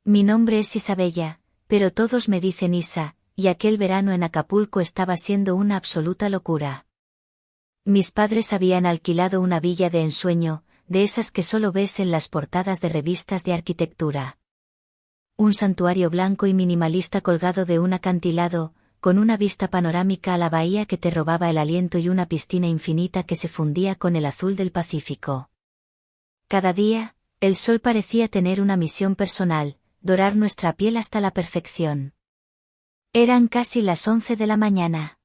Mi nombre es Isabella, pero todos me dicen Isa, y aquel verano en Acapulco estaba siendo una absoluta locura. Mis padres habían alquilado una villa de ensueño, de esas que solo ves en las portadas de revistas de arquitectura. Un santuario blanco y minimalista colgado de un acantilado, con una vista panorámica a la bahía que te robaba el aliento y una piscina infinita que se fundía con el azul del Pacífico. Cada día, el sol parecía tener una misión personal, dorar nuestra piel hasta la perfección. Eran casi las 11 de la mañana.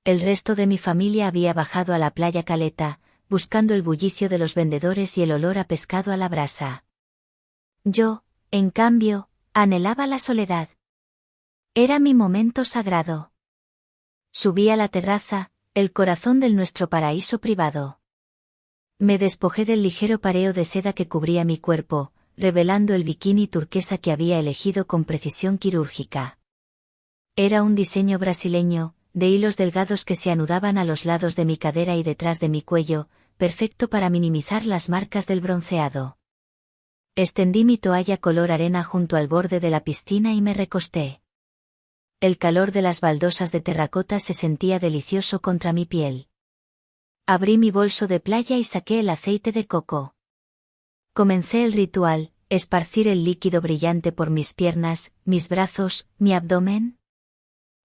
El resto de mi familia había bajado a la playa Caleta, buscando el bullicio de los vendedores y el olor a pescado a la brasa. Yo, en cambio, anhelaba la soledad. Era mi momento sagrado. Subí a la terraza, el corazón de nuestro paraíso privado. Me despojé del ligero pareo de seda que cubría mi cuerpo, revelando el bikini turquesa que había elegido con precisión quirúrgica. Era un diseño brasileño, de hilos delgados que se anudaban a los lados de mi cadera y detrás de mi cuello, perfecto para minimizar las marcas del bronceado. Extendí mi toalla color arena junto al borde de la piscina y me recosté. El calor de las baldosas de terracota se sentía delicioso contra mi piel. Abrí mi bolso de playa y saqué el aceite de coco. Comencé el ritual, esparcir el líquido brillante por mis piernas, mis brazos, mi abdomen.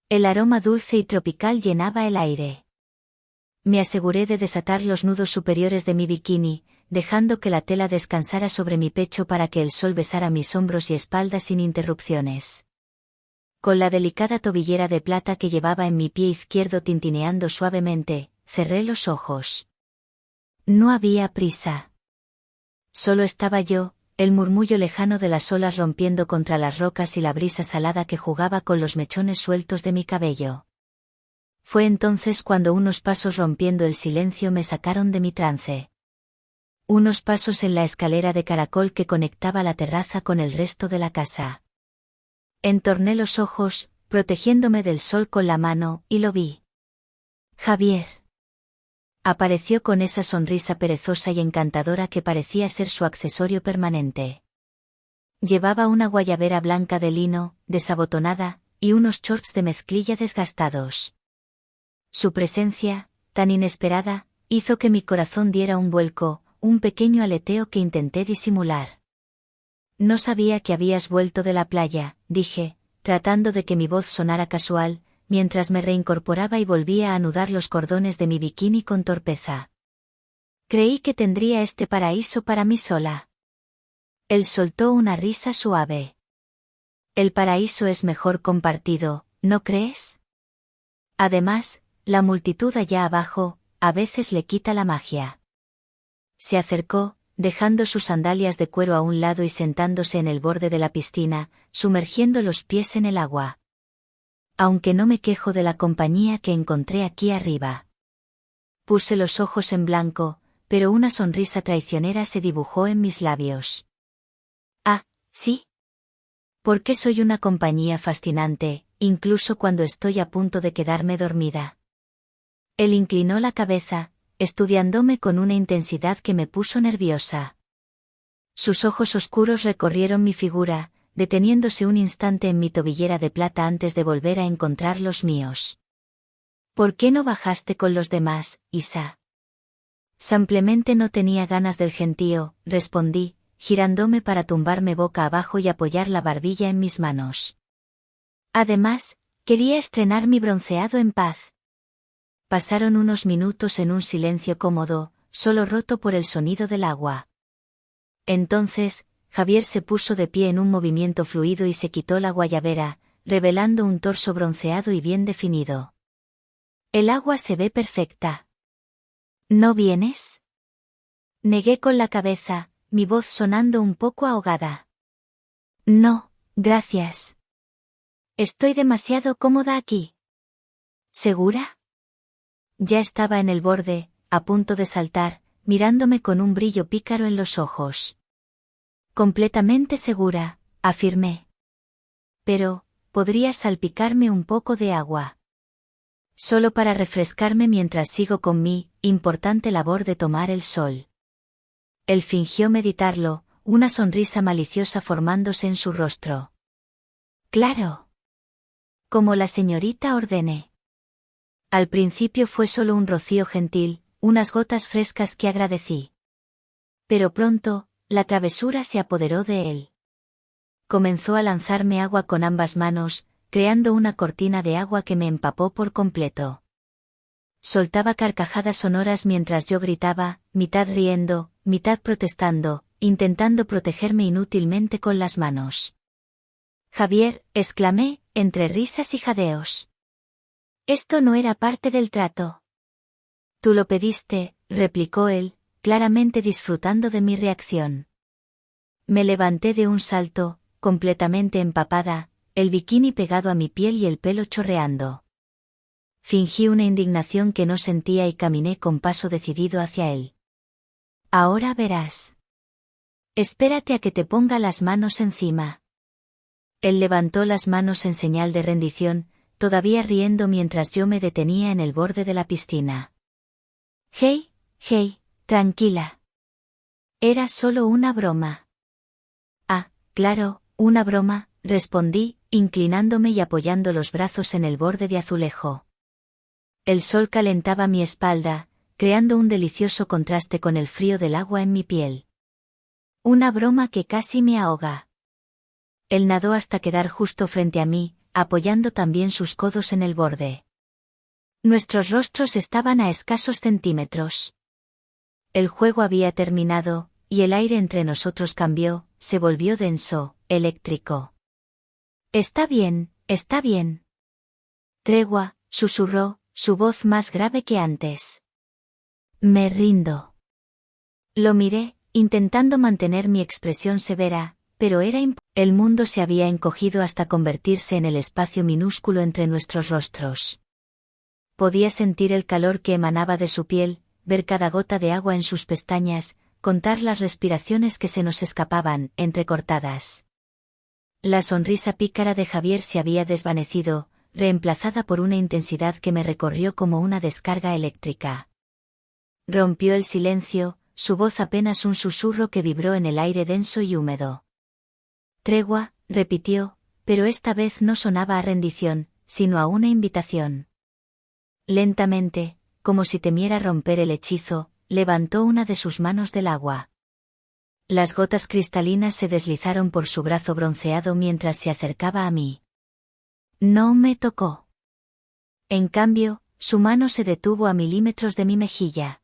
El aroma dulce y tropical llenaba el aire. Me aseguré de desatar los nudos superiores de mi bikini, dejando que la tela descansara sobre mi pecho para que el sol besara mis hombros y espalda sin interrupciones. Con la delicada tobillera de plata que llevaba en mi pie izquierdo tintineando suavemente, cerré los ojos. No había prisa. Solo estaba yo, el murmullo lejano de las olas rompiendo contra las rocas y la brisa salada que jugaba con los mechones sueltos de mi cabello. Fue entonces cuando unos pasos rompiendo el silencio me sacaron de mi trance. Unos pasos en la escalera de caracol que conectaba la terraza con el resto de la casa. Entorné los ojos, protegiéndome del sol con la mano, y lo vi. Javier. Apareció con esa sonrisa perezosa y encantadora que parecía ser su accesorio permanente. Llevaba una guayabera blanca de lino, desabotonada, y unos shorts de mezclilla desgastados. Su presencia, tan inesperada, hizo que mi corazón diera un vuelco, un pequeño aleteo que intenté disimular. No sabía que habías vuelto de la playa, dije, tratando de que mi voz sonara casual, mientras me reincorporaba y volvía a anudar los cordones de mi bikini con torpeza. Creí que tendría este paraíso para mí sola. Él soltó una risa suave. El paraíso es mejor compartido, ¿no crees? Además, la multitud allá abajo, a veces le quita la magia. Se acercó, dejando sus sandalias de cuero a un lado y sentándose en el borde de la piscina, sumergiendo los pies en el agua. Aunque no me quejo de la compañía que encontré aquí arriba. Puse los ojos en blanco, pero una sonrisa traicionera se dibujó en mis labios. Ah, ¿sí? Porque soy una compañía fascinante, incluso cuando estoy a punto de quedarme dormida. Él inclinó la cabeza, estudiándome con una intensidad que me puso nerviosa. Sus ojos oscuros recorrieron mi figura, deteniéndose un instante en mi tobillera de plata antes de volver a encontrar los míos. ¿Por qué no bajaste con los demás, Isa? Simplemente no tenía ganas del gentío, respondí, girándome para tumbarme boca abajo y apoyar la barbilla en mis manos. Además, quería estrenar mi bronceado en paz. Pasaron unos minutos en un silencio cómodo, solo roto por el sonido del agua. Entonces, Javier se puso de pie en un movimiento fluido y se quitó la guayabera, revelando un torso bronceado y bien definido. El agua se ve perfecta. ¿No vienes? Negué con la cabeza, mi voz sonando un poco ahogada. No, gracias. Estoy demasiado cómoda aquí. ¿Segura? Ya estaba en el borde, a punto de saltar, mirándome con un brillo pícaro en los ojos. Completamente segura, afirmé. Pero, ¿podrías salpicarme un poco de agua? Solo para refrescarme mientras sigo con mi importante labor de tomar el sol. Él fingió meditarlo, una sonrisa maliciosa formándose en su rostro. Claro. Como la señorita ordene. Al principio fue solo un rocío gentil, unas gotas frescas que agradecí. Pero pronto, la travesura se apoderó de él. Comenzó a lanzarme agua con ambas manos, creando una cortina de agua que me empapó por completo. Soltaba carcajadas sonoras mientras yo gritaba, mitad riendo, mitad protestando, intentando protegerme inútilmente con las manos. Javier, exclamé, entre risas y jadeos. Esto no era parte del trato. Tú lo pediste, replicó él, claramente disfrutando de mi reacción. Me levanté de un salto, completamente empapada, el bikini pegado a mi piel y el pelo chorreando. Fingí una indignación que no sentía y caminé con paso decidido hacia él. Ahora verás. Espérate a que te ponga las manos encima. Él levantó las manos en señal de rendición, todavía riendo mientras yo me detenía en el borde de la piscina. Hey, tranquila. Era solo una broma. Ah, claro, una broma, respondí, inclinándome y apoyando los brazos en el borde de azulejo. El sol calentaba mi espalda, creando un delicioso contraste con el frío del agua en mi piel. Una broma que casi me ahoga. Él nadó hasta quedar justo frente a mí, apoyando también sus codos en el borde. Nuestros rostros estaban a escasos centímetros. El juego había terminado, y el aire entre nosotros cambió, se volvió denso, eléctrico. Está bien, está bien. Tregua, susurró, su voz más grave que antes. Me rindo. Lo miré, intentando mantener mi expresión severa, pero era imposible. El mundo se había encogido hasta convertirse en el espacio minúsculo entre nuestros rostros. Podía sentir el calor que emanaba de su piel, ver cada gota de agua en sus pestañas, contar las respiraciones que se nos escapaban, entrecortadas. La sonrisa pícara de Javier se había desvanecido, reemplazada por una intensidad que me recorrió como una descarga eléctrica. Rompió el silencio, su voz apenas un susurro que vibró en el aire denso y húmedo. Tregua, repitió, pero esta vez no sonaba a rendición, sino a una invitación. Lentamente, como si temiera romper el hechizo, levantó una de sus manos del agua. Las gotas cristalinas se deslizaron por su brazo bronceado mientras se acercaba a mí. No me tocó. En cambio, su mano se detuvo a milímetros de mi mejilla.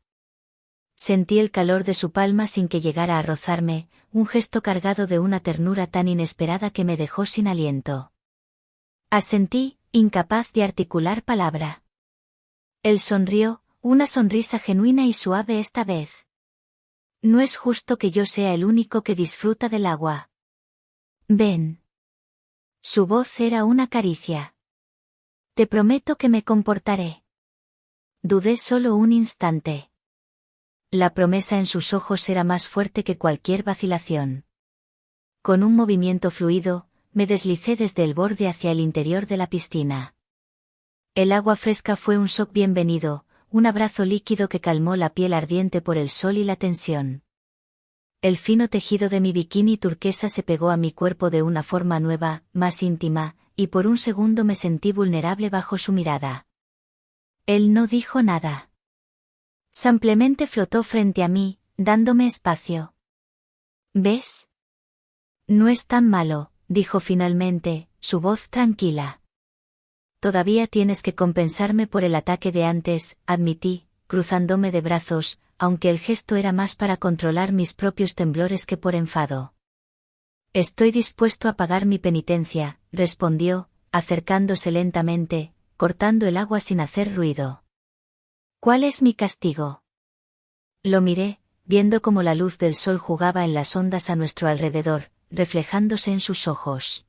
Sentí el calor de su palma sin que llegara a rozarme, un gesto cargado de una ternura tan inesperada que me dejó sin aliento. Asentí, incapaz de articular palabra. Él sonrió, una sonrisa genuina y suave esta vez. No es justo que yo sea el único que disfruta del agua. Ven. Su voz era una caricia. Te prometo que me comportaré. Dudé solo un instante. La promesa en sus ojos era más fuerte que cualquier vacilación. Con un movimiento fluido, me deslicé desde el borde hacia el interior de la piscina. El agua fresca fue un shock bienvenido, un abrazo líquido que calmó la piel ardiente por el sol y la tensión. El fino tejido de mi bikini turquesa se pegó a mi cuerpo de una forma nueva, más íntima, y por un segundo me sentí vulnerable bajo su mirada. Él no dijo nada. Simplemente flotó frente a mí, dándome espacio. ¿Ves? No es tan malo, dijo finalmente, su voz tranquila. Todavía tienes que compensarme por el ataque de antes, admití, cruzándome de brazos, aunque el gesto era más para controlar mis propios temblores que por enfado. Estoy dispuesto a pagar mi penitencia, respondió, acercándose lentamente, cortando el agua sin hacer ruido. ¿Cuál es mi castigo? Lo miré, viendo cómo la luz del sol jugaba en las ondas a nuestro alrededor, reflejándose en sus ojos.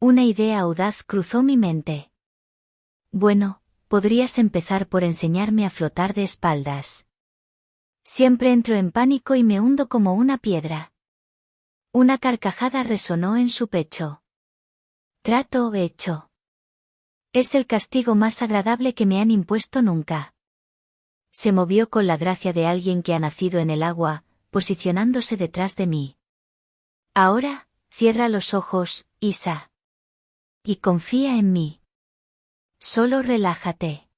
Una idea audaz cruzó mi mente. Bueno, podrías empezar por enseñarme a flotar de espaldas. Siempre entro en pánico y me hundo como una piedra. Una carcajada resonó en su pecho. Trato hecho. Es el castigo más agradable que me han impuesto nunca. Se movió con la gracia de alguien que ha nacido en el agua, posicionándose detrás de mí. Ahora, cierra los ojos, Isa. Y confía en mí. Solo relájate.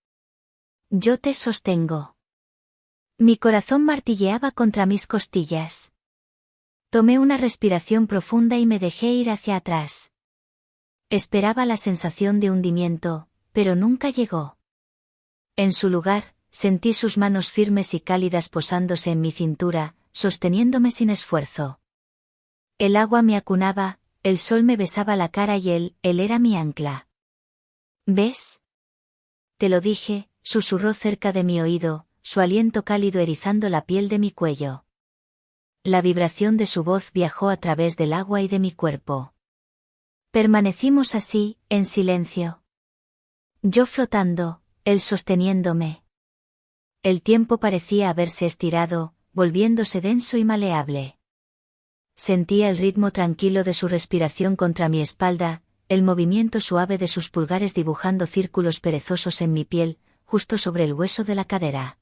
Yo te sostengo. Mi corazón martilleaba contra mis costillas. Tomé una respiración profunda y me dejé ir hacia atrás. Esperaba la sensación de hundimiento, pero nunca llegó. En su lugar, sentí sus manos firmes y cálidas posándose en mi cintura, sosteniéndome sin esfuerzo. El agua me acunaba, el sol me besaba la cara y él era mi ancla. ¿Ves? Te lo dije, susurró cerca de mi oído, su aliento cálido erizando la piel de mi cuello. La vibración de su voz viajó a través del agua y de mi cuerpo. Permanecimos así, en silencio. Yo flotando, él sosteniéndome. El tiempo parecía haberse estirado, volviéndose denso y maleable. Sentía el ritmo tranquilo de su respiración contra mi espalda, el movimiento suave de sus pulgares dibujando círculos perezosos en mi piel, justo sobre el hueso de la cadera.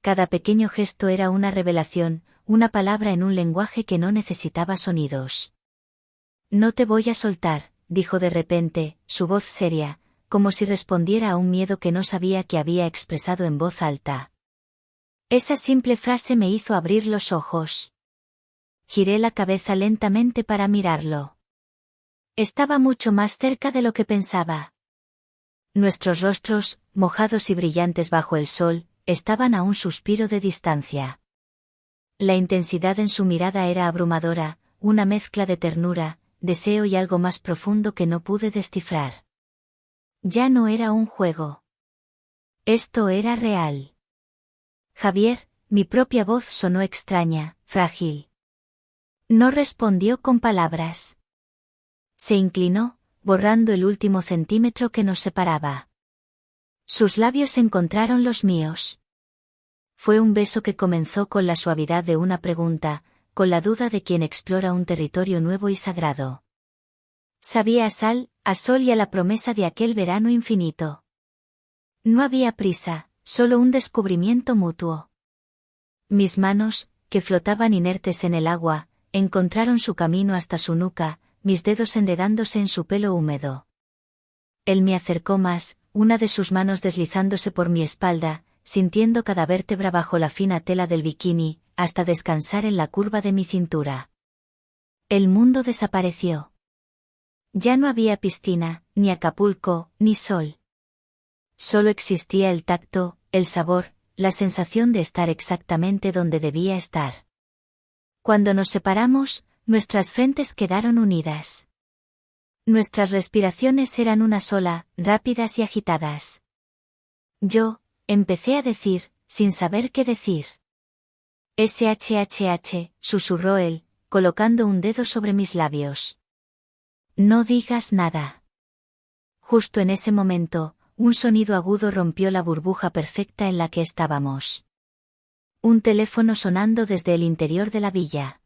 Cada pequeño gesto era una revelación, una palabra en un lenguaje que no necesitaba sonidos. No te voy a soltar, dijo de repente, su voz seria, como si respondiera a un miedo que no sabía que había expresado en voz alta. Esa simple frase me hizo abrir los ojos. Giré la cabeza lentamente para mirarlo. Estaba mucho más cerca de lo que pensaba. Nuestros rostros, mojados y brillantes bajo el sol, estaban a un suspiro de distancia. La intensidad en su mirada era abrumadora, una mezcla de ternura, deseo y algo más profundo que no pude descifrar. Ya no era un juego. Esto era real. Javier, mi propia voz sonó extraña, frágil. No respondió con palabras. Se inclinó, borrando el último centímetro que nos separaba. Sus labios encontraron los míos. Fue un beso que comenzó con la suavidad de una pregunta, con la duda de quien explora un territorio nuevo y sagrado. Sabía a sal, a sol y a la promesa de aquel verano infinito. No había prisa, solo un descubrimiento mutuo. Mis manos, que flotaban inertes en el agua, encontraron su camino hasta su nuca, mis dedos enredándose en su pelo húmedo. Él me acercó más, una de sus manos deslizándose por mi espalda, sintiendo cada vértebra bajo la fina tela del bikini, hasta descansar en la curva de mi cintura. El mundo desapareció. Ya no había piscina, ni Acapulco, ni sol. Solo existía el tacto, el sabor, la sensación de estar exactamente donde debía estar. Cuando nos separamos, nuestras frentes quedaron unidas. Nuestras respiraciones eran una sola, rápidas y agitadas. Yo, empecé a decir, sin saber qué decir. SHHH, susurró él, colocando un dedo sobre mis labios. No digas nada. Justo en ese momento, un sonido agudo rompió la burbuja perfecta en la que estábamos. Un teléfono sonando desde el interior de la villa.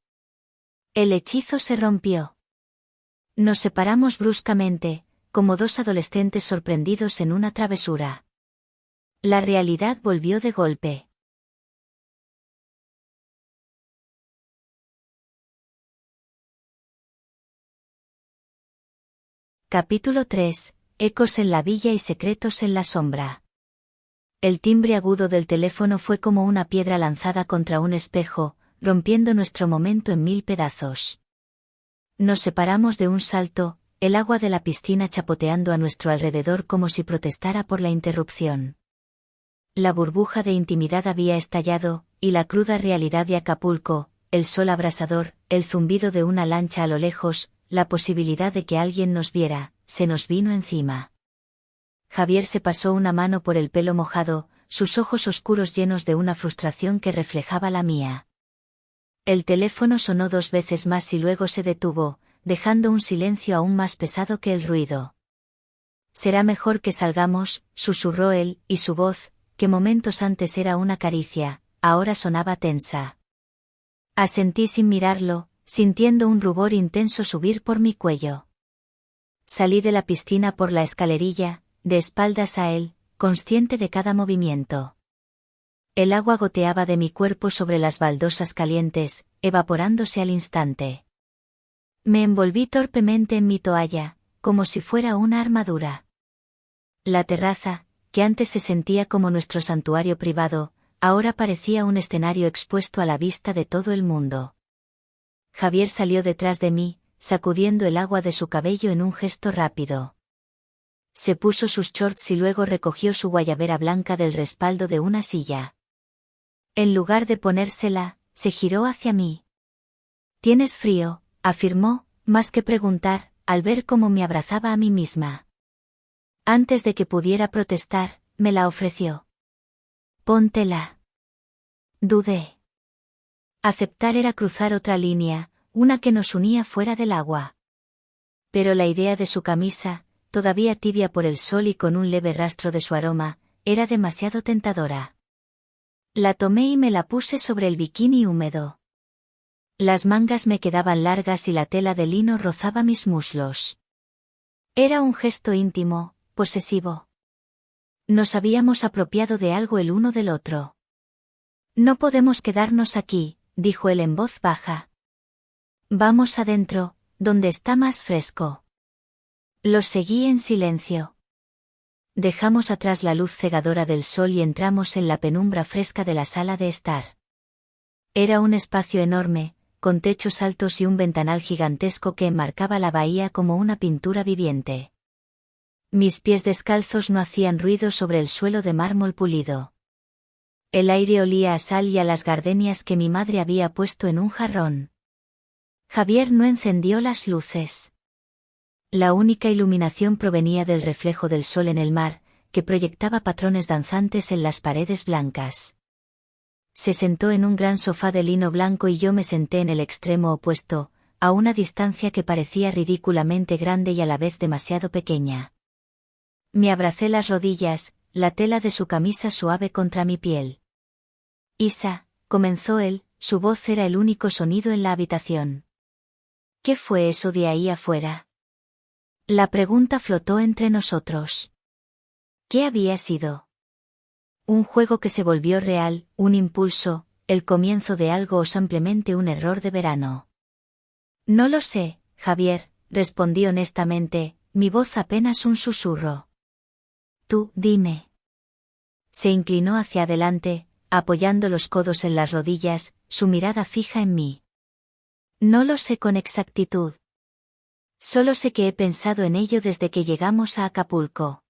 El hechizo se rompió. Nos separamos bruscamente, como dos adolescentes sorprendidos en una travesura. La realidad volvió de golpe. Capítulo 3. Ecos en la villa y secretos en la sombra. El timbre agudo del teléfono fue como una piedra lanzada contra un espejo, rompiendo nuestro momento en mil pedazos. Nos separamos de un salto, el agua de la piscina chapoteando a nuestro alrededor como si protestara por la interrupción. La burbuja de intimidad había estallado, y la cruda realidad de Acapulco, el sol abrasador, el zumbido de una lancha a lo lejos, la posibilidad de que alguien nos viera, se nos vino encima. Javier se pasó una mano por el pelo mojado, sus ojos oscuros llenos de una frustración que reflejaba la mía. El teléfono sonó 2 veces más y luego se detuvo, dejando un silencio aún más pesado que el ruido. Será mejor que salgamos, susurró él, y su voz, que momentos antes era una caricia, ahora sonaba tensa. Asentí sin mirarlo, sintiendo un rubor intenso subir por mi cuello. Salí de la piscina por la escalerilla, de espaldas a él, consciente de cada movimiento. El agua goteaba de mi cuerpo sobre las baldosas calientes, evaporándose al instante. Me envolví torpemente en mi toalla, como si fuera una armadura. La terraza, que antes se sentía como nuestro santuario privado, ahora parecía un escenario expuesto a la vista de todo el mundo. Javier salió detrás de mí, sacudiendo el agua de su cabello en un gesto rápido. Se puso sus shorts y luego recogió su guayabera blanca del respaldo de una silla. En lugar de ponérsela, se giró hacia mí. «¿Tienes frío?», afirmó, más que preguntar, al ver cómo me abrazaba a mí misma. Antes de que pudiera protestar, me la ofreció. «Póntela». Dudé. Aceptar era cruzar otra línea, una que nos unía fuera del agua. Pero la idea de su camisa, todavía tibia por el sol y con un leve rastro de su aroma, era demasiado tentadora. La tomé y me la puse sobre el bikini húmedo. Las mangas me quedaban largas y la tela de lino rozaba mis muslos. Era un gesto íntimo, posesivo. Nos habíamos apropiado de algo el uno del otro. «No podemos quedarnos aquí», dijo él en voz baja. «Vamos adentro, donde está más fresco». Los seguí en silencio. Dejamos atrás la luz cegadora del sol y entramos en la penumbra fresca de la sala de estar. Era un espacio enorme, con techos altos y un ventanal gigantesco que enmarcaba la bahía como una pintura viviente. Mis pies descalzos no hacían ruido sobre el suelo de mármol pulido. El aire olía a sal y a las gardenias que mi madre había puesto en un jarrón. Javier no encendió las luces. La única iluminación provenía del reflejo del sol en el mar, que proyectaba patrones danzantes en las paredes blancas. Se sentó en un gran sofá de lino blanco y yo me senté en el extremo opuesto, a una distancia que parecía ridículamente grande y a la vez demasiado pequeña. Me abracé las rodillas, la tela de su camisa suave contra mi piel. «Isa», comenzó él, su voz era el único sonido en la habitación. «¿Qué fue eso de ahí afuera?». La pregunta flotó entre nosotros. ¿Qué había sido? ¿Un juego que se volvió real, un impulso, el comienzo de algo o simplemente un error de verano? «No lo sé, Javier», respondí honestamente, mi voz apenas un susurro. «Tú, dime». Se inclinó hacia adelante, apoyando los codos en las rodillas, su mirada fija en mí. «No lo sé con exactitud. Solo sé que he pensado en ello desde que llegamos a Acapulco.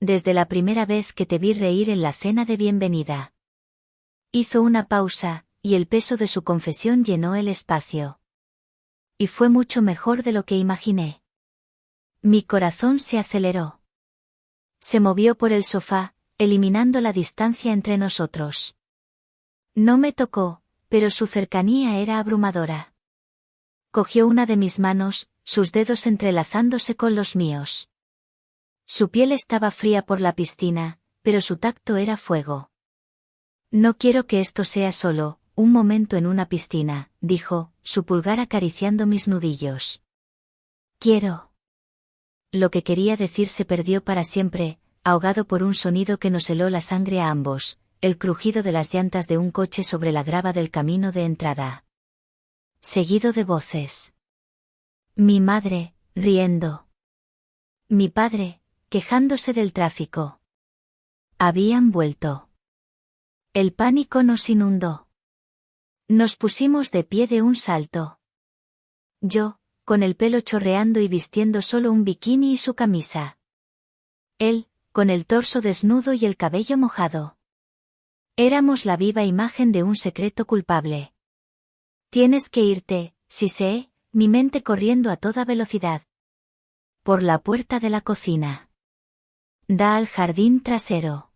Desde la primera vez que te vi reír en la cena de bienvenida». Hizo una pausa, y el peso de su confesión llenó el espacio. «Y fue mucho mejor de lo que imaginé». Mi corazón se aceleró. Se movió por el sofá, eliminando la distancia entre nosotros. No me tocó, pero su cercanía era abrumadora. Cogió una de mis manos, sus dedos entrelazándose con los míos. Su piel estaba fría por la piscina, pero su tacto era fuego. «No quiero que esto sea solo un momento en una piscina», dijo, su pulgar acariciando mis nudillos. «Quiero». Lo que quería decir se perdió para siempre, ahogado por un sonido que nos heló la sangre a ambos, el crujido de las llantas de un coche sobre la grava del camino de entrada. Seguido de voces. Mi madre, riendo. Mi padre, quejándose del tráfico. Habían vuelto. El pánico nos inundó. Nos pusimos de pie de un salto. Yo, con el pelo chorreando y vistiendo solo un bikini y su camisa. Él, con el torso desnudo y el cabello mojado. Éramos la viva imagen de un secreto culpable. «Tienes que irte», siseé, mi mente corriendo a toda velocidad. «Por la puerta de la cocina. Da al jardín trasero.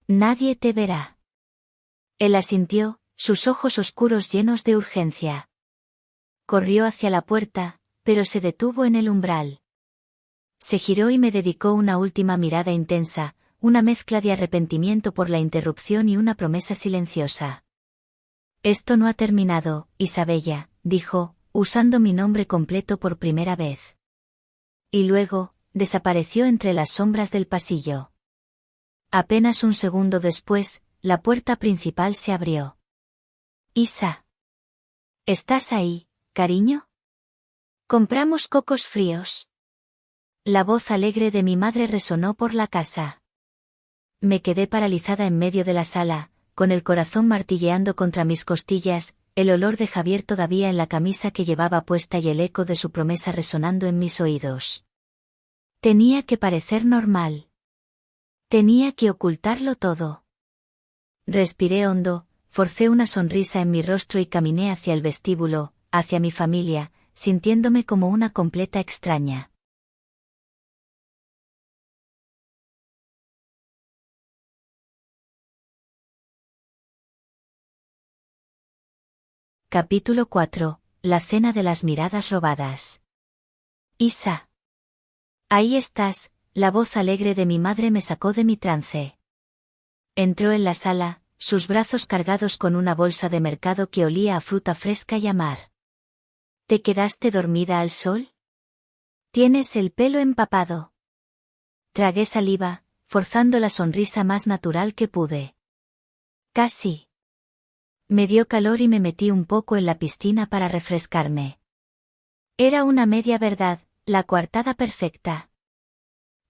Nadie te verá». Él asintió, sus ojos oscuros llenos de urgencia. Corrió hacia la puerta, pero se detuvo en el umbral. Se giró y me dedicó una última mirada intensa, una mezcla de arrepentimiento por la interrupción y una promesa silenciosa. «Esto no ha terminado, Isabella», dijo, usando mi nombre completo por primera vez. Y luego, desapareció entre las sombras del pasillo. Apenas un segundo después, la puerta principal se abrió. «Isa. ¿Estás ahí, cariño?». Compramos cocos fríos. La voz alegre de mi madre resonó por la casa. Me quedé paralizada en medio de la sala, con el corazón martilleando contra mis costillas, el olor de Javier todavía en la camisa que llevaba puesta y el eco de su promesa resonando en mis oídos. Tenía que parecer normal. Tenía que ocultarlo todo. Respiré hondo, forcé una sonrisa en mi rostro y caminé hacia el vestíbulo, hacia mi familia, sintiéndome como una completa extraña. Capítulo 4. La cena de las miradas robadas. Isa. Ahí estás, la voz alegre de mi madre me sacó de mi trance. Entró en la sala, sus brazos cargados con una bolsa de mercado que olía a fruta fresca y a mar. ¿Te quedaste dormida al sol? Tienes el pelo empapado. Tragué saliva, forzando la sonrisa más natural que pude. Casi. Me dio calor y me metí un poco en la piscina para refrescarme. Era una media verdad, la coartada perfecta.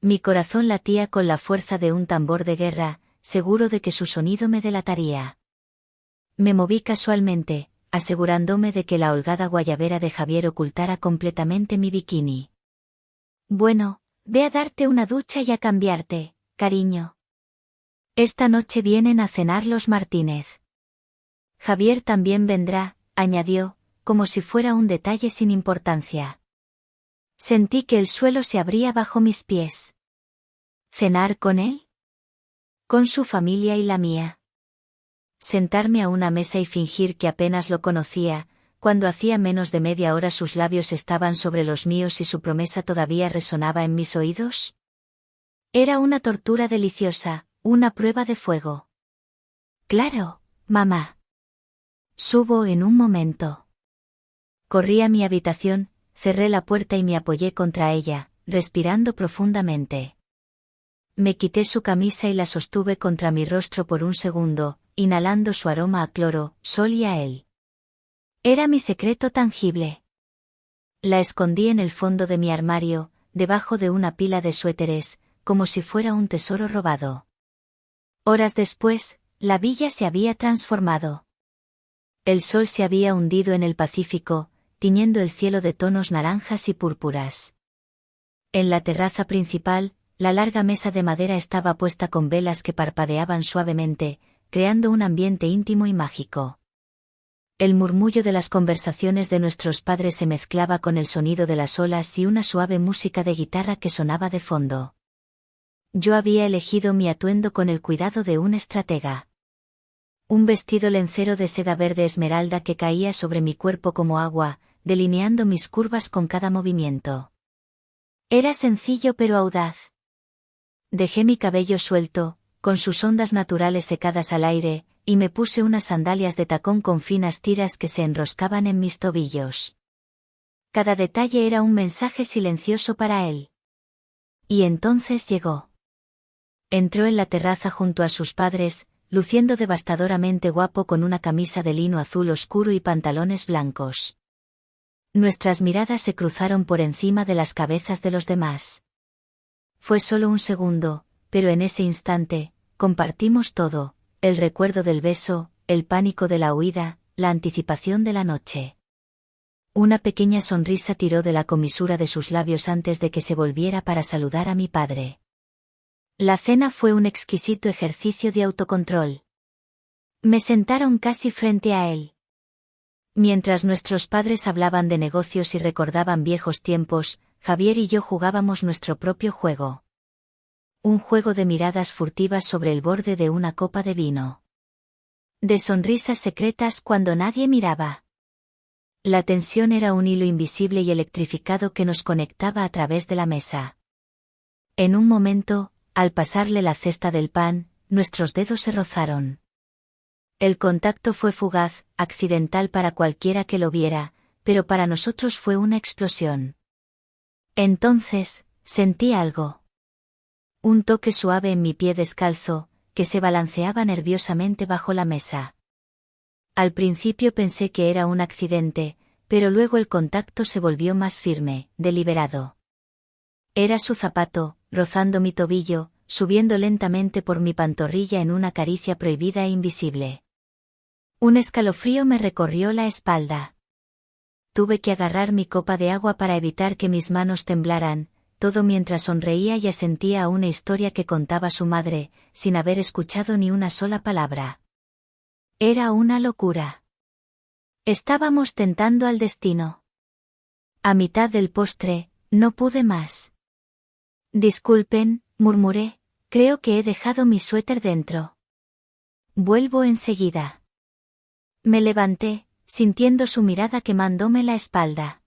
Mi corazón latía con la fuerza de un tambor de guerra, seguro de que su sonido me delataría. Me moví casualmente, asegurándome de que la holgada guayabera de Javier ocultara completamente mi bikini. Bueno, ve a darte una ducha y a cambiarte, cariño. Esta noche vienen a cenar los Martínez. Javier también vendrá, añadió, como si fuera un detalle sin importancia. Sentí que el suelo se abría bajo mis pies. ¿Cenar con él? Con su familia y la mía. Sentarme a una mesa y fingir que apenas lo conocía, cuando hacía menos de media hora sus labios estaban sobre los míos y su promesa todavía resonaba en mis oídos. Era una tortura deliciosa, una prueba de fuego. Claro, mamá. Subo en un momento. Corrí a mi habitación, cerré la puerta y me apoyé contra ella, respirando profundamente. Me quité su camisa y la sostuve contra mi rostro por un segundo, inhalando su aroma a cloro, sol y a él. Era mi secreto tangible. La escondí en el fondo de mi armario, debajo de una pila de suéteres, como si fuera un tesoro robado. Horas después, la villa se había transformado. El sol se había hundido en el Pacífico, tiñendo el cielo de tonos naranjas y púrpuras. En la terraza principal, la larga mesa de madera estaba puesta con velas que parpadeaban suavemente, creando un ambiente íntimo y mágico. El murmullo de las conversaciones de nuestros padres se mezclaba con el sonido de las olas y una suave música de guitarra que sonaba de fondo. Yo había elegido mi atuendo con el cuidado de un estratega. Un vestido lencero de seda verde esmeralda que caía sobre mi cuerpo como agua, delineando mis curvas con cada movimiento. Era sencillo pero audaz. Dejé mi cabello suelto, con sus ondas naturales secadas al aire, y me puse unas sandalias de tacón con finas tiras que se enroscaban en mis tobillos. Cada detalle era un mensaje silencioso para él. Y entonces llegó. Entró en la terraza junto a sus padres, luciendo devastadoramente guapo con una camisa de lino azul oscuro y pantalones blancos. Nuestras miradas se cruzaron por encima de las cabezas de los demás. Fue solo un segundo, pero en ese instante, compartimos todo, el recuerdo del beso, el pánico de la huida, la anticipación de la noche. Una pequeña sonrisa tiró de la comisura de sus labios antes de que se volviera para saludar a mi padre. La cena fue un exquisito ejercicio de autocontrol. Me sentaron casi frente a él. Mientras nuestros padres hablaban de negocios y recordaban viejos tiempos, Javier y yo jugábamos nuestro propio juego. Un juego de miradas furtivas sobre el borde de una copa de vino. De sonrisas secretas cuando nadie miraba. La tensión era un hilo invisible y electrificado que nos conectaba a través de la mesa. En un momento, al pasarle la cesta del pan, nuestros dedos se rozaron. El contacto fue fugaz, accidental para cualquiera que lo viera, pero para nosotros fue una explosión. Entonces, sentí algo. Un toque suave en mi pie descalzo, que se balanceaba nerviosamente bajo la mesa. Al principio pensé que era un accidente, pero luego el contacto se volvió más firme, deliberado. Era su zapato, rozando mi tobillo, subiendo lentamente por mi pantorrilla en una caricia prohibida e invisible. Un escalofrío me recorrió la espalda. Tuve que agarrar mi copa de agua para evitar que mis manos temblaran, todo mientras sonreía y asentía a una historia que contaba su madre, sin haber escuchado ni una sola palabra. Era una locura. Estábamos tentando al destino. A mitad del postre, no pude más. Disculpen, murmuré, creo que he dejado mi suéter dentro. Vuelvo enseguida. Me levanté, sintiendo su mirada quemándome la espalda.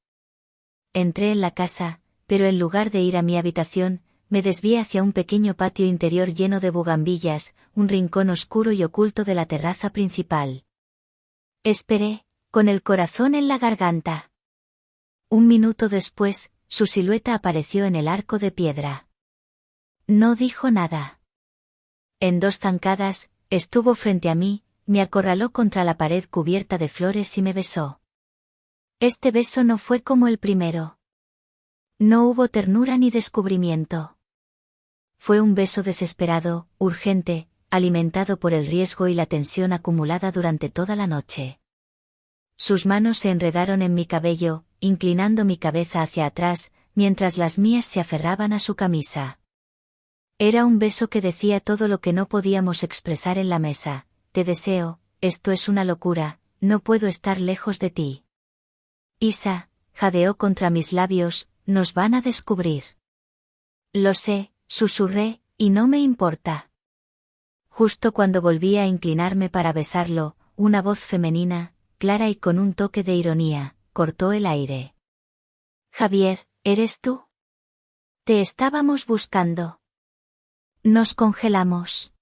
Entré en la casa, pero en lugar de ir a mi habitación, me desvié hacia un pequeño patio interior lleno de bugambillas, un rincón oscuro y oculto de la terraza principal. Esperé, con el corazón en la garganta. Un minuto después, su silueta apareció en el arco de piedra. No dijo nada. En 2 zancadas, estuvo frente a mí, me acorraló contra la pared cubierta de flores y me besó. Este beso no fue como el primero. No hubo ternura ni descubrimiento. Fue un beso desesperado, urgente, alimentado por el riesgo y la tensión acumulada durante toda la noche. Sus manos se enredaron en mi cabello, inclinando mi cabeza hacia atrás, mientras las mías se aferraban a su camisa. Era un beso que decía todo lo que no podíamos expresar en la mesa: te deseo, esto es una locura, no puedo estar lejos de ti. Isa, jadeó contra mis labios, nos van a descubrir. Lo sé, susurré, y no me importa. Justo cuando volví a inclinarme para besarlo, una voz femenina, clara y con un toque de ironía, cortó el aire. Javier, ¿eres tú? Te estábamos buscando. Nos congelamos.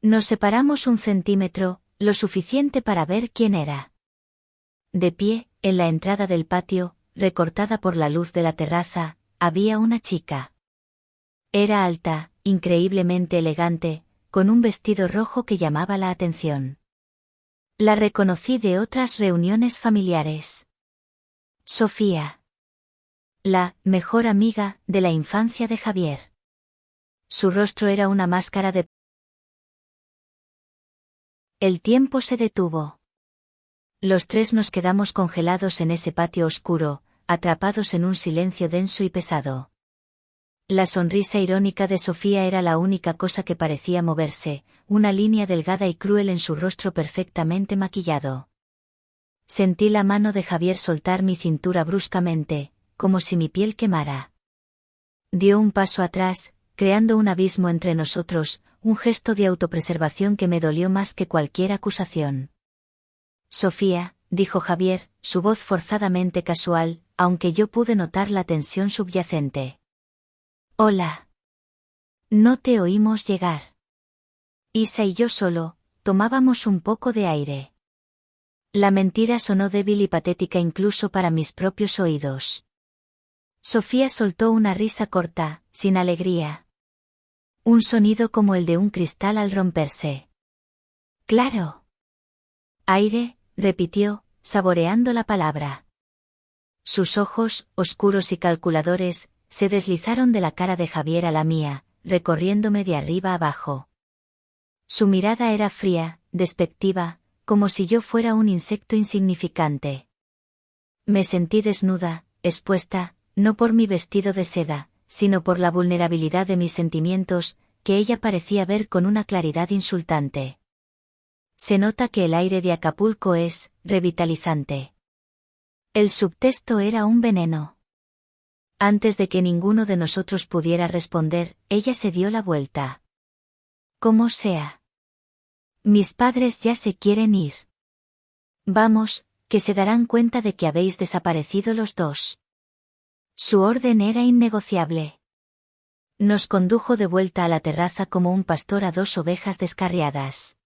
Nos separamos 1 centímetro, lo suficiente para ver quién era. De pie, en la entrada del patio, recortada por la luz de la terraza, había una chica. Era alta, increíblemente elegante, con un vestido rojo que llamaba la atención. La reconocí de otras reuniones familiares. Sofía. La mejor amiga de la infancia de Javier. Su rostro era una máscara de... El tiempo se detuvo. Los 3 nos quedamos congelados en ese patio oscuro, atrapados en un silencio denso y pesado. La sonrisa irónica de Sofía era la única cosa que parecía moverse, una línea delgada y cruel en su rostro perfectamente maquillado. Sentí la mano de Javier soltar mi cintura bruscamente, como si mi piel quemara. Dio un paso atrás, creando un abismo entre nosotros, un gesto de autopreservación que me dolió más que cualquier acusación. Sofía, dijo Javier, su voz forzadamente casual, aunque yo pude notar la tensión subyacente. Hola. No te oímos llegar. Isa y yo solo, tomábamos un poco de aire. La mentira sonó débil y patética incluso para mis propios oídos. Sofía soltó una risa corta, sin alegría. Un sonido como el de un cristal al romperse. Claro. Aire, repitió, saboreando la palabra. Sus ojos, oscuros y calculadores, se deslizaron de la cara de Javier a la mía, recorriéndome de arriba abajo. Su mirada era fría, despectiva, como si yo fuera un insecto insignificante. Me sentí desnuda, expuesta, no por mi vestido de seda, sino por la vulnerabilidad de mis sentimientos, que ella parecía ver con una claridad insultante. Se nota que el aire de Acapulco es revitalizante. El subtexto era un veneno. Antes de que ninguno de nosotros pudiera responder, ella se dio la vuelta. Como sea. Mis padres ya se quieren ir. Vamos, que se darán cuenta de que habéis desaparecido los 2. Su orden era innegociable. Nos condujo de vuelta a la terraza como un pastor a 2 ovejas descarriadas.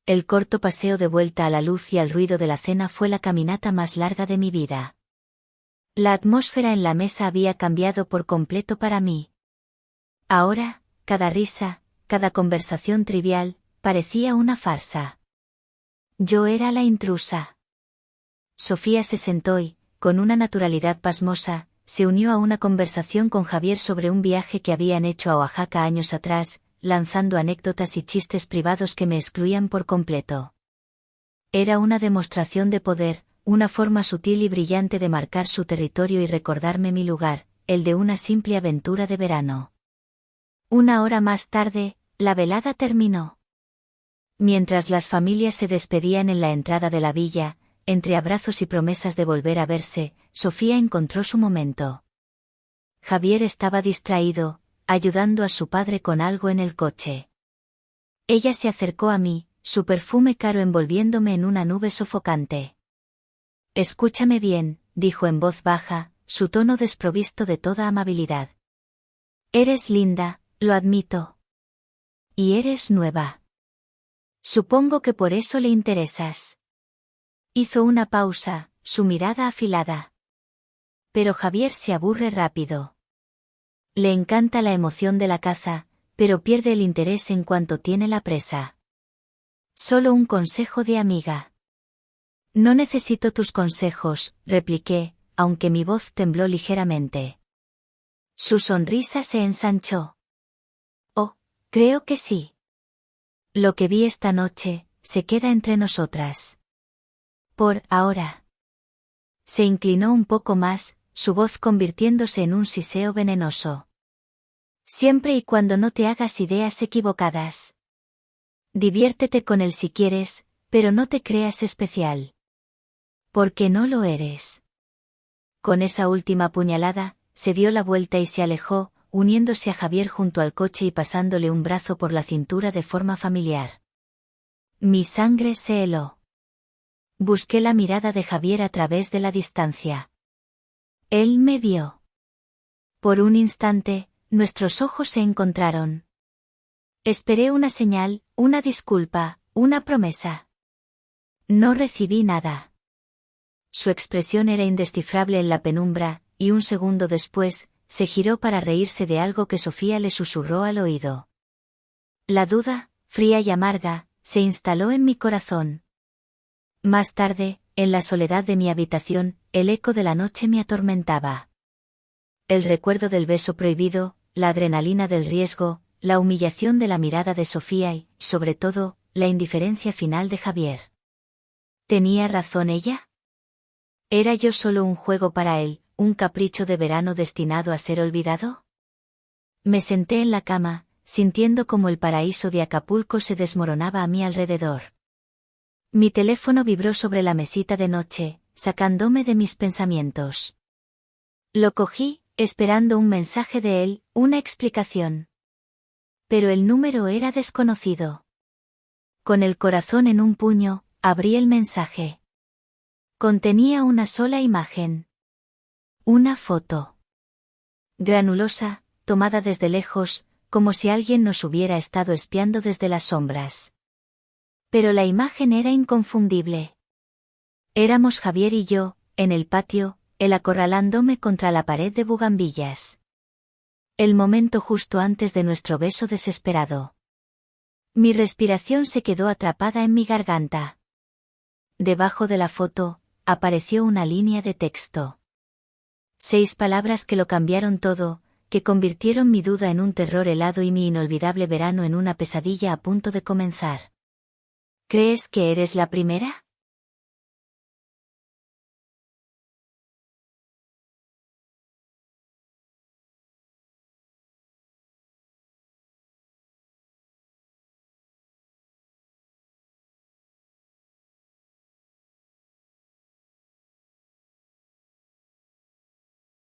El corto paseo de vuelta a la luz y al ruido de la cena fue la caminata más larga de mi vida. La atmósfera en la mesa había cambiado por completo para mí. Ahora, cada risa, cada conversación trivial, parecía una farsa. Yo era la intrusa. Sofía se sentó y, con una naturalidad pasmosa, se unió a una conversación con Javier sobre un viaje que habían hecho a Oaxaca años atrás, lanzando anécdotas y chistes privados que me excluían por completo. Era una demostración de poder, una forma sutil y brillante de marcar su territorio y recordarme mi lugar, el de una simple aventura de verano. Una hora más tarde, la velada terminó. Mientras las familias se despedían en la entrada de la villa, entre abrazos y promesas de volver a verse, Sofía encontró su momento. Javier estaba distraído, ayudando a su padre con algo en el coche. Ella se acercó a mí, su perfume caro envolviéndome en una nube sofocante. Escúchame bien, dijo en voz baja, su tono desprovisto de toda amabilidad. Eres linda, lo admito. Y eres nueva. Supongo que por eso le interesas. Hizo una pausa, su mirada afilada. Pero Javier se aburre rápido. Le encanta la emoción de la caza, pero pierde el interés en cuanto tiene la presa. Solo un consejo de amiga. No necesito tus consejos, repliqué, aunque mi voz tembló ligeramente. Su sonrisa se ensanchó. Oh, creo que sí. Lo que vi esta noche, se queda entre nosotras. Por ahora. Se inclinó un poco más, su voz convirtiéndose en un siseo venenoso. Siempre y cuando no te hagas ideas equivocadas. Diviértete con él si quieres, pero no te creas especial. Porque no lo eres. Con esa última puñalada, se dio la vuelta y se alejó, uniéndose a Javier junto al coche y pasándole un brazo por la cintura de forma familiar. Mi sangre se heló. Busqué la mirada de Javier a través de la distancia. Él me vio. Por un instante, nuestros ojos se encontraron. Esperé una señal, una disculpa, una promesa. No recibí nada. Su expresión era indescifrable en la penumbra, y un segundo después, se giró para reírse de algo que Sofía le susurró al oído. La duda, fría y amarga, se instaló en mi corazón. Más tarde, en la soledad de mi habitación, el eco de la noche me atormentaba. El recuerdo del beso prohibido, la adrenalina del riesgo, la humillación de la mirada de Sofía y, sobre todo, la indiferencia final de Javier. ¿Tenía razón ella? ¿Era yo solo un juego para él, un capricho de verano destinado a ser olvidado? Me senté en la cama, sintiendo como el paraíso de Acapulco se desmoronaba a mi alrededor. Mi teléfono vibró sobre la mesita de noche, sacándome de mis pensamientos. Lo cogí, esperando un mensaje de él, una explicación. Pero el número era desconocido. Con el corazón en un puño, abrí el mensaje. Contenía una sola imagen. Una foto. Granulosa, tomada desde lejos, como si alguien nos hubiera estado espiando desde las sombras. Pero la imagen era inconfundible. Éramos Javier y yo, en el patio, él acorralándome contra la pared de bugambillas. El momento justo antes de nuestro beso desesperado. Mi respiración se quedó atrapada en mi garganta. Debajo de la foto, apareció una línea de texto. 6 palabras que lo cambiaron todo, que convirtieron mi duda en un terror helado y mi inolvidable verano en una pesadilla a punto de comenzar. ¿Crees que eres la primera?